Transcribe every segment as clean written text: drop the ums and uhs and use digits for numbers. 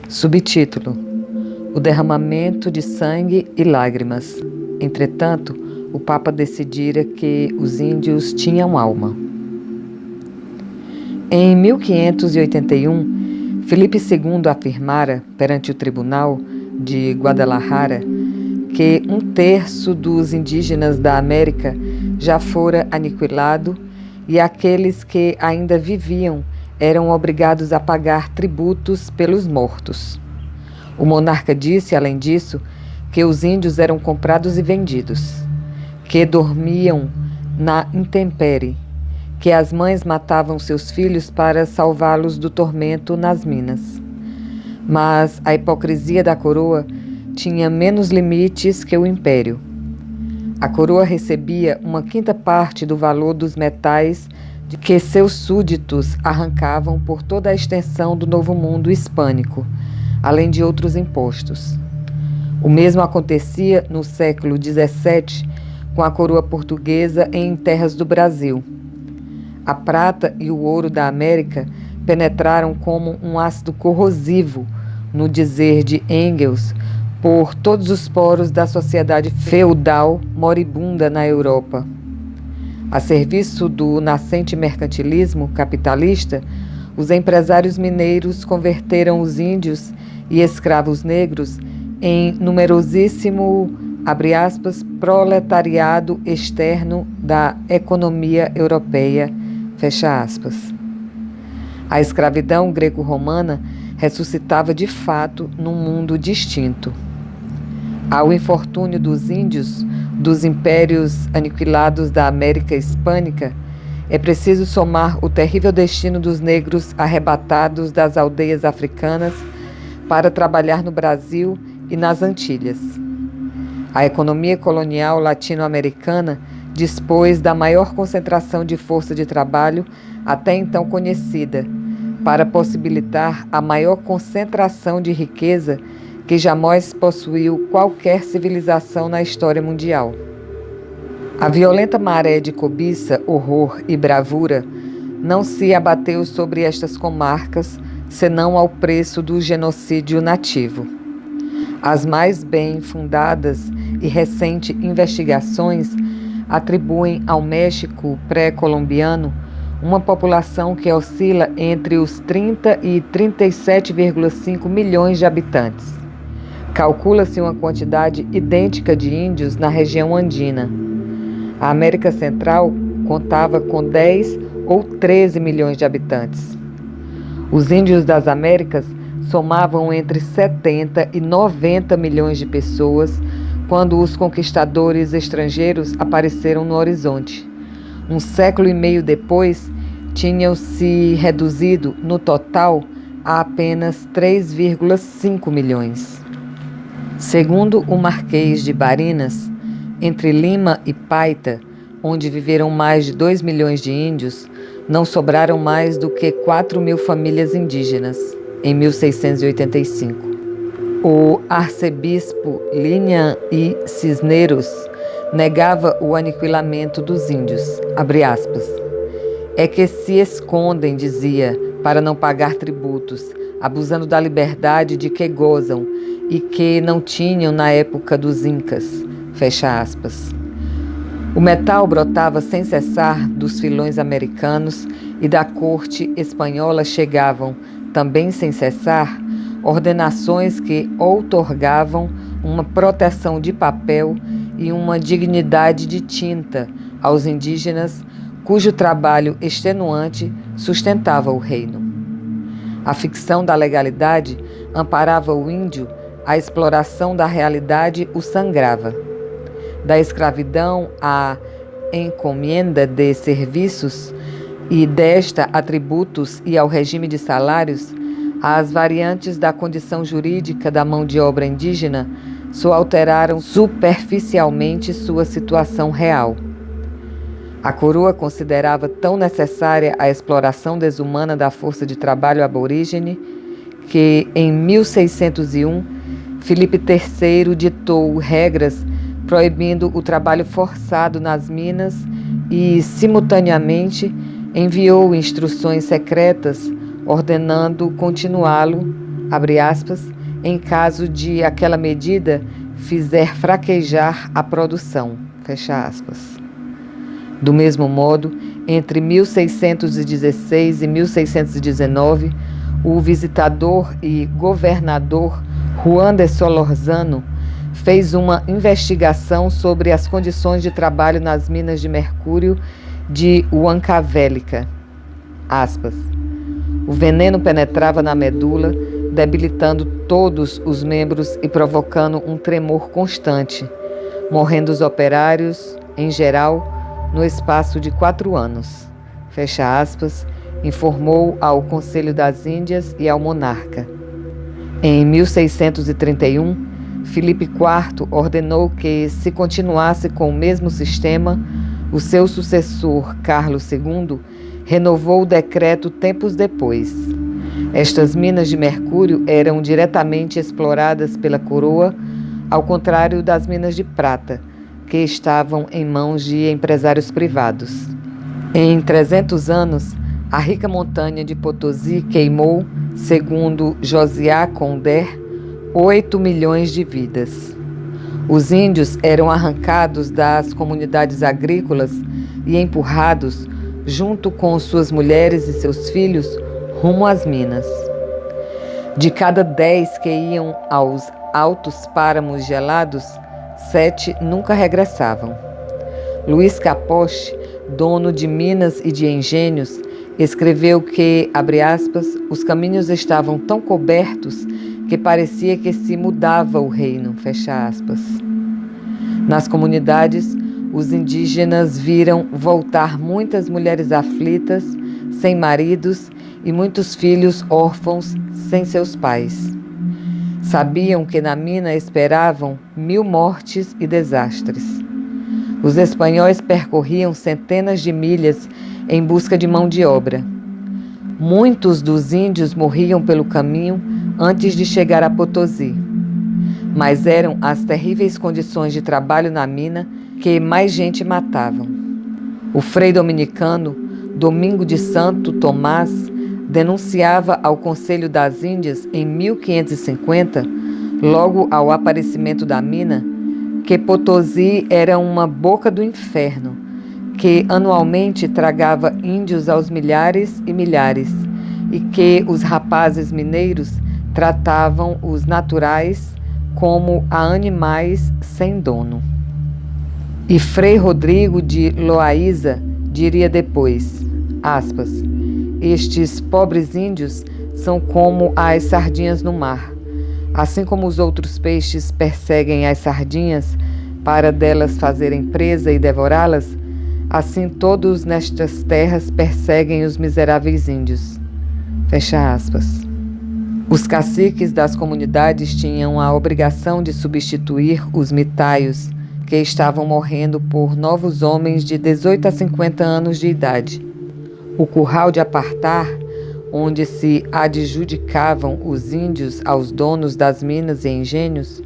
Subtítulo: O derramamento de sangue e lágrimas. Entretanto, o Papa decidira que os índios tinham alma. Em 1581, Filipe II afirmara perante o Tribunal de Guadalajara que 1/3 dos indígenas da América já fora aniquilado e aqueles que ainda viviam eram obrigados a pagar tributos pelos mortos. O monarca disse, além disso, que os índios eram comprados e vendidos, que dormiam na intempérie, que as mães matavam seus filhos para salvá-los do tormento nas minas. Mas a hipocrisia da coroa tinha menos limites que o império. A coroa recebia 1/5 parte do valor dos metais de que seus súditos arrancavam por toda a extensão do Novo Mundo hispânico, além de outros impostos. O mesmo acontecia no século XVII com a coroa portuguesa em terras do Brasil. A prata e o ouro da América penetraram como um ácido corrosivo, no dizer de Engels, por todos os poros da sociedade feudal moribunda na Europa. A serviço do nascente mercantilismo capitalista, os empresários mineiros converteram os índios e escravos negros em numerosíssimo, abre aspas, proletariado externo da economia europeia, fecha aspas. A escravidão greco-romana ressuscitava de fato num mundo distinto. Ao infortúnio dos índios dos impérios aniquilados da América Hispânica, é preciso somar o terrível destino dos negros arrebatados das aldeias africanas para trabalhar no Brasil e nas Antilhas. A economia colonial latino-americana dispôs da maior concentração de força de trabalho até então conhecida, para possibilitar a maior concentração de riqueza que jamais possuiu qualquer civilização na história mundial. A violenta maré de cobiça, horror e bravura não se abateu sobre estas comarcas, senão ao preço do genocídio nativo. As mais bem fundadas e recentes investigações atribuem ao México pré-colombiano uma população que oscila entre os 30 e 37,5 milhões de habitantes. Calcula-se uma quantidade idêntica de índios na região andina. A América Central contava com 10 ou 13 milhões de habitantes. Os índios das Américas somavam entre 70 e 90 milhões de pessoas quando os conquistadores estrangeiros apareceram no horizonte. 1 século e meio depois, tinham se reduzido no total a apenas 3,5 milhões. Segundo o Marquês de Barinas, entre Lima e Paita, onde viveram mais de 2 milhões de índios, não sobraram mais do que 4.000 famílias indígenas, em 1685. O arcebispo Linian I. Cisneros negava o aniquilamento dos índios, abre aspas. É que se escondem, dizia, para não pagar tributos, abusando da liberdade de que gozam e que não tinham na época dos incas, fecha aspas. O metal brotava sem cessar dos filões americanos e da corte espanhola chegavam, também sem cessar, ordenações que outorgavam uma proteção de papel e uma dignidade de tinta aos indígenas cujo trabalho extenuante sustentava o reino. A ficção da legalidade amparava o índio, a exploração da realidade o sangrava. Da escravidão à encomienda de serviços e desta a tributos e ao regime de salários, as variantes da condição jurídica da mão de obra indígena só alteraram superficialmente sua situação real. A coroa considerava tão necessária a exploração desumana da força de trabalho aborígene que, em 1601, Filipe III ditou regras proibindo o trabalho forçado nas minas e, simultaneamente, enviou instruções secretas ordenando continuá-lo abre aspas, em caso de aquela medida fizer fraquejar a produção, fecha aspas. Do mesmo modo, entre 1616 e 1619, o visitador e governador Juan de Solórzano fez uma investigação sobre as condições de trabalho nas minas de mercúrio de Huancavelica. Aspas. O veneno penetrava na medula, debilitando todos os membros e provocando um tremor constante, morrendo os operários, em geral, no espaço de 4 anos. Fecha aspas, informou ao Conselho das Índias e ao monarca. Em 1631, Filipe IV ordenou que, se continuasse com o mesmo sistema, o seu sucessor, Carlos II, renovou o decreto tempos depois. Estas minas de mercúrio eram diretamente exploradas pela coroa, ao contrário das minas de prata, que estavam em mãos de empresários privados. Em 300 anos, a rica montanha de Potosí queimou, segundo Josiah Condé, 8 milhões de vidas. Os índios eram arrancados das comunidades agrícolas e empurrados, junto com suas mulheres e seus filhos, rumo às minas. De cada 10 que iam aos altos páramos gelados, 7 nunca regressavam. Luiz Capoche, dono de minas e de engenhos, escreveu que, abre aspas, os caminhos estavam tão cobertos que parecia que se mudava o reino, fecha aspas. Nas comunidades, os indígenas viram voltar muitas mulheres aflitas, sem maridos, e muitos filhos órfãos sem seus pais. Sabiam que na mina esperavam 1000 mortes e desastres. Os espanhóis percorriam centenas de milhas em busca de mão de obra. Muitos dos índios morriam pelo caminho antes de chegar a Potosí. Mas eram as terríveis condições de trabalho na mina que mais gente matavam. O frei dominicano, Domingo de Santo Tomás, denunciava ao Conselho das Índias em 1550, logo ao aparecimento da mina, que Potosí era uma boca do inferno, que anualmente tragava índios aos milhares e milhares, e que os rapazes mineiros tratavam os naturais como a animais sem dono. E Frei Rodrigo de Loaíza diria depois, aspas, estes pobres índios são como as sardinhas no mar. Assim como os outros peixes perseguem as sardinhas para delas fazerem presa e devorá-las, assim todos nestas terras perseguem os miseráveis índios. Fecha aspas. Os caciques das comunidades tinham a obrigação de substituir os mitaios, que estavam morrendo por novos homens de 18 a 50 anos de idade. O curral de apartar, onde se adjudicavam os índios aos donos das minas e engenhos,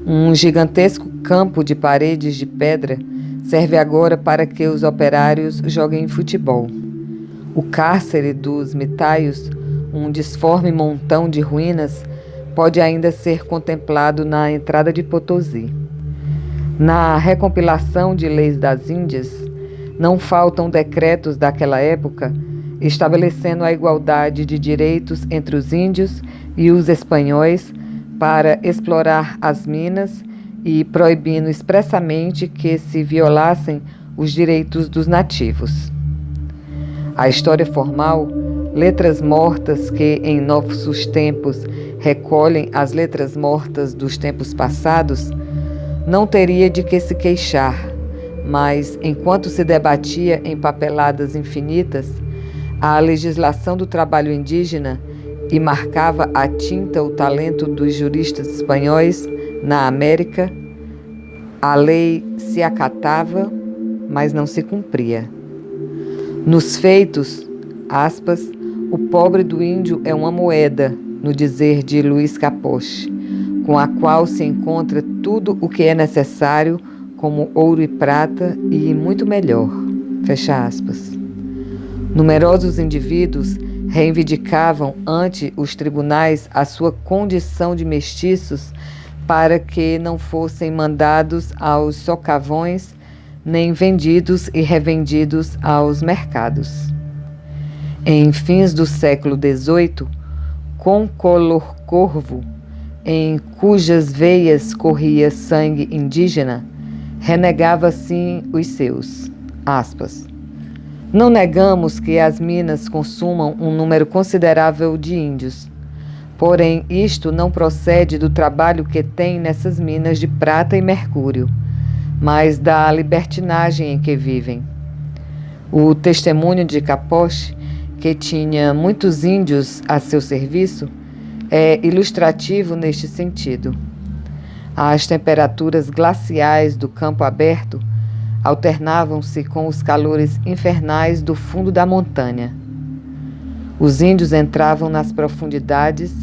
um gigantesco campo de paredes de pedra, serve agora para que os operários joguem futebol. O cárcere dos mitaios, um disforme montão de ruínas, pode ainda ser contemplado na entrada de Potosí. Na recompilação de leis das Índias, não faltam decretos daquela época estabelecendo a igualdade de direitos entre os índios e os espanhóis para explorar as minas e proibindo expressamente que se violassem os direitos dos nativos. A história formal, letras mortas que em nossos tempos recolhem as letras mortas dos tempos passados, não teria de que se queixar, mas, enquanto se debatia em papeladas infinitas, a legislação do trabalho indígena e marcava a tinta o talento dos juristas espanhóis na América, a lei se acatava, mas não se cumpria. Nos feitos, aspas, o pobre do índio é uma moeda, no dizer de Luiz Capoche, com a qual se encontra tudo o que é necessário, como ouro e prata, e muito melhor. Fecha aspas. Numerosos indivíduos reivindicavam ante os tribunais a sua condição de mestiços para que não fossem mandados aos socavões, nem vendidos e revendidos aos mercados. Em fins do século XVIII, Concolor Corvo, em cujas veias corria sangue indígena, renegava assim os seus, aspas, não negamos que as minas consumam um número considerável de índios, porém isto não procede do trabalho que tem nessas minas de prata e mercúrio, mas da libertinagem em que vivem. O testemunho de Capoche, que tinha muitos índios a seu serviço, é ilustrativo neste sentido. As temperaturas glaciais do campo aberto alternavam-se com os calores infernais do fundo da montanha. Os índios entravam nas profundidades,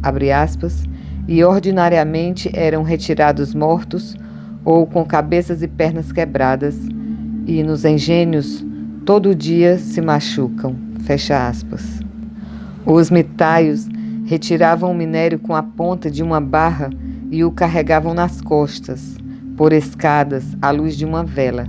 abre aspas, e ordinariamente eram retirados mortos ou com cabeças e pernas quebradas, e nos engenhos todo dia se machucam, fecha aspas. Os mitaios retiravam o minério com a ponta de uma barra e o carregavam nas costas, por escadas, à luz de uma vela.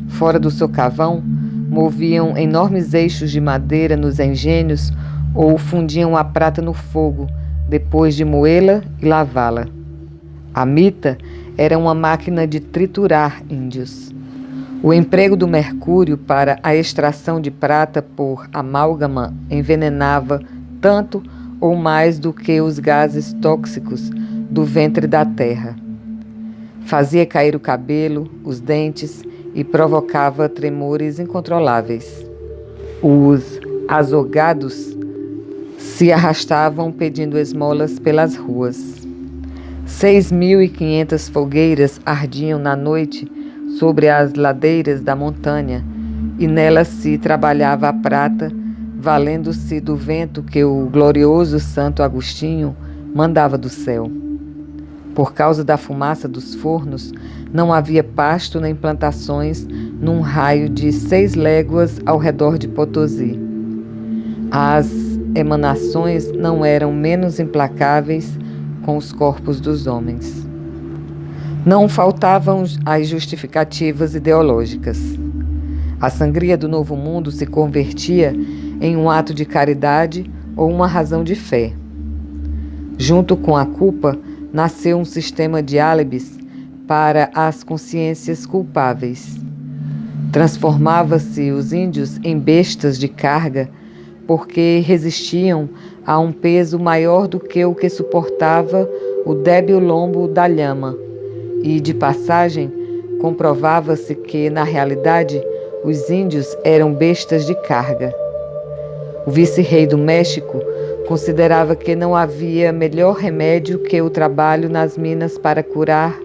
Fora do socavão, moviam enormes eixos de madeira nos engenhos ou fundiam a prata no fogo, depois de moê-la e lavá-la. A mita era uma máquina de triturar índios. O emprego do mercúrio para a extração de prata por amálgama envenenava tanto ou mais do que os gases tóxicos do ventre da terra. Fazia cair o cabelo, os dentes e provocava tremores incontroláveis. Os azogados se arrastavam pedindo esmolas pelas ruas. 6.500 fogueiras ardiam na noite sobre as ladeiras da montanha e nelas se trabalhava a prata, valendo-se do vento que o glorioso Santo Agostinho mandava do céu. Por causa da fumaça dos fornos, não havia pasto nem plantações num raio de 6 léguas ao redor de Potosí. As emanações não eram menos implacáveis com os corpos dos homens. Não faltavam as justificativas ideológicas. A sangria do Novo Mundo se convertia em um ato de caridade ou uma razão de fé. Junto com a culpa, nasceu um sistema de álibis para as consciências culpáveis. Transformava-se os índios em bestas de carga porque resistiam a um peso maior do que o que suportava o débil lombo da lhama. E, de passagem, comprovava-se que, na realidade, os índios eram bestas de carga. O vice-rei do México considerava que não havia melhor remédio que o trabalho nas minas para curar,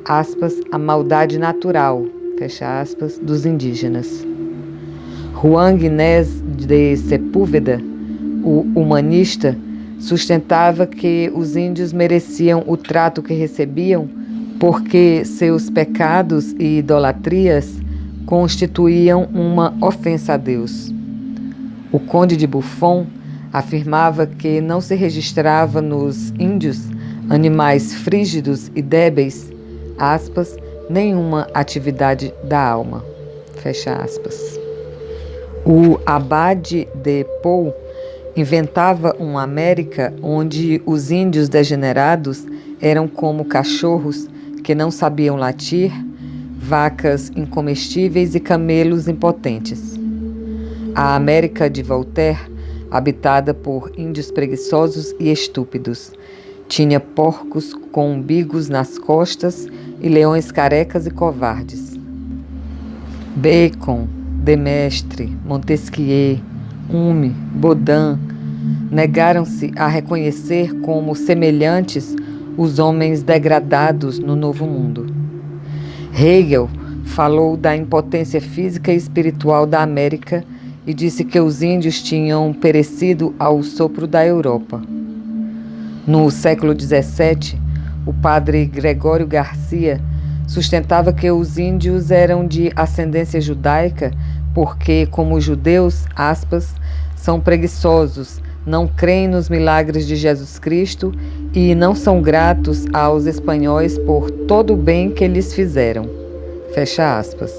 aspas, a maldade natural, fecha aspas, dos indígenas. Juan Ginés de Sepúlveda, o humanista, sustentava que os índios mereciam o trato que recebiam porque seus pecados e idolatrias constituíam uma ofensa a Deus. O conde de Buffon afirmava que não se registrava nos índios, animais frígidos e débeis, aspas, nenhuma atividade da alma, fecha aspas. O Abade de Pou inventava uma América onde os índios degenerados eram como cachorros que não sabiam latir, vacas incomestíveis e camelos impotentes. A América de Voltaire, habitada por índios preguiçosos e estúpidos, tinha porcos com umbigos nas costas e leões carecas e covardes. Bacon, Demestre, Montesquieu, Hume, Baudin negaram-se a reconhecer como semelhantes os homens degradados no Novo Mundo. Hegel falou da impotência física e espiritual da América e disse que os índios tinham perecido ao sopro da Europa. No século XVII, o padre Gregório Garcia sustentava que os índios eram de ascendência judaica porque, como judeus, aspas, são preguiçosos, não creem nos milagres de Jesus Cristo e não são gratos aos espanhóis por todo o bem que lhes fizeram. Fecha aspas.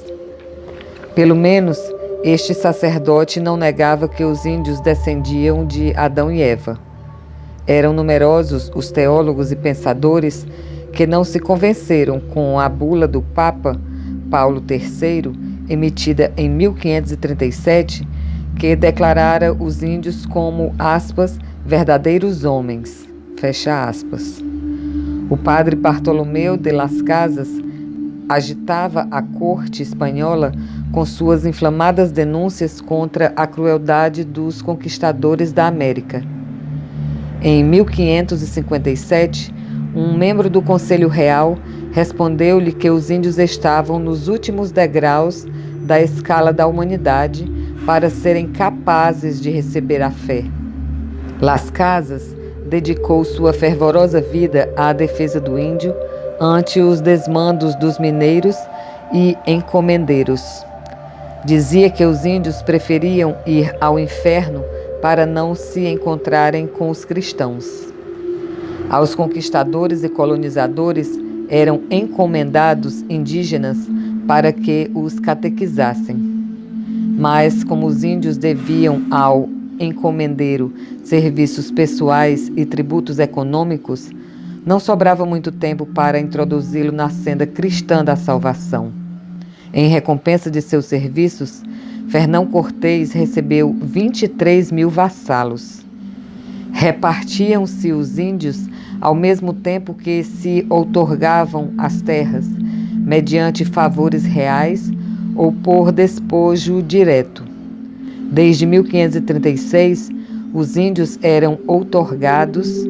Pelo menos este sacerdote não negava que os índios descendiam de Adão e Eva. Eram numerosos os teólogos e pensadores que não se convenceram com a bula do Papa Paulo III, emitida em 1537, que declarara os índios como, aspas, verdadeiros homens, fecha aspas. O padre Bartolomeu de las Casas agitava a corte espanhola com suas inflamadas denúncias contra a crueldade dos conquistadores da América. Em 1557, um membro do Conselho Real respondeu-lhe que os índios estavam nos últimos degraus da escala da humanidade para serem capazes de receber a fé. Las Casas dedicou sua fervorosa vida à defesa do índio ante os desmandos dos mineiros e encomendeiros. Dizia que os índios preferiam ir ao inferno para não se encontrarem com os cristãos. Aos conquistadores e colonizadores eram encomendados indígenas para que os catequizassem. Mas, como os índios deviam ao encomendeiro serviços pessoais e tributos econômicos, não sobrava muito tempo para introduzi-lo na senda cristã da salvação. Em recompensa de seus serviços, Fernão Cortés recebeu 23 mil vassalos. Repartiam-se os índios ao mesmo tempo que se outorgavam as terras, mediante favores reais ou por despojo direto. Desde 1536, os índios eram outorgados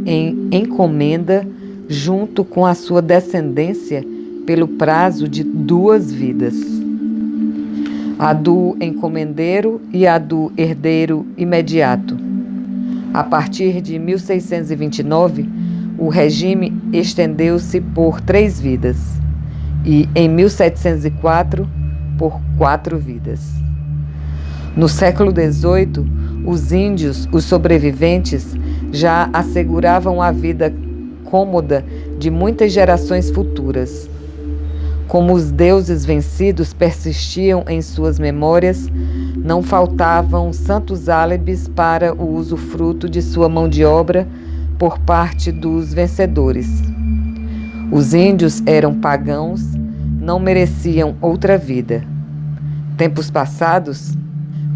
em encomenda junto com a sua descendência pelo prazo de 2 vidas. A do encomendeiro e a do herdeiro imediato. A partir de 1629, o regime estendeu-se por 3 vidas e, em 1704, por 4 vidas. No século XVIII, os índios, os sobreviventes, já asseguravam a vida cômoda de muitas gerações futuras. Como os deuses vencidos persistiam em suas memórias, não faltavam santos álibis para o usufruto de sua mão de obra por parte dos vencedores. Os índios eram pagãos, não mereciam outra vida. Tempos passados,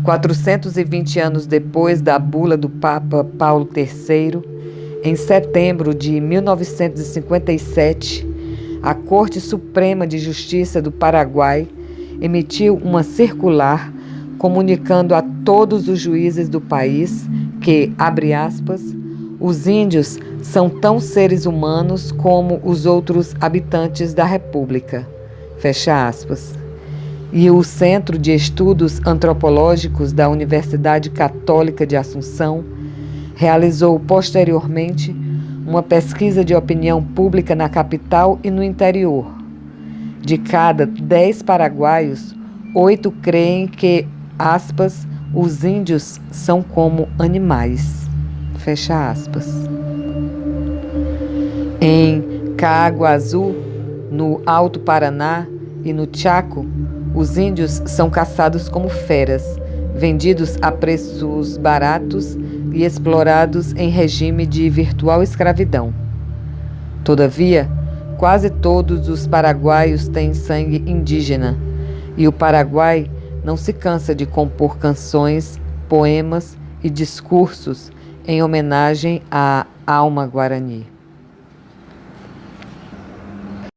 420 anos depois da bula do Papa Paulo III, em setembro de 1957, a Corte Suprema de Justiça do Paraguai emitiu uma circular comunicando a todos os juízes do país que, abre aspas, os índios são tão seres humanos como os outros habitantes da República, fecha aspas. E o Centro de Estudos Antropológicos da Universidade Católica de Assunção realizou posteriormente uma pesquisa de opinião pública na capital e no interior. De cada 10 paraguaios, 8 creem que, aspas, os índios são como animais, fecha aspas. Em Caaguazú, no Alto Paraná e no Chaco, os índios são caçados como feras, vendidos a preços baratos e explorados em regime de virtual escravidão. Todavia, quase todos os paraguaios têm sangue indígena, e o Paraguai não se cansa de compor canções, poemas e discursos em homenagem à alma guarani.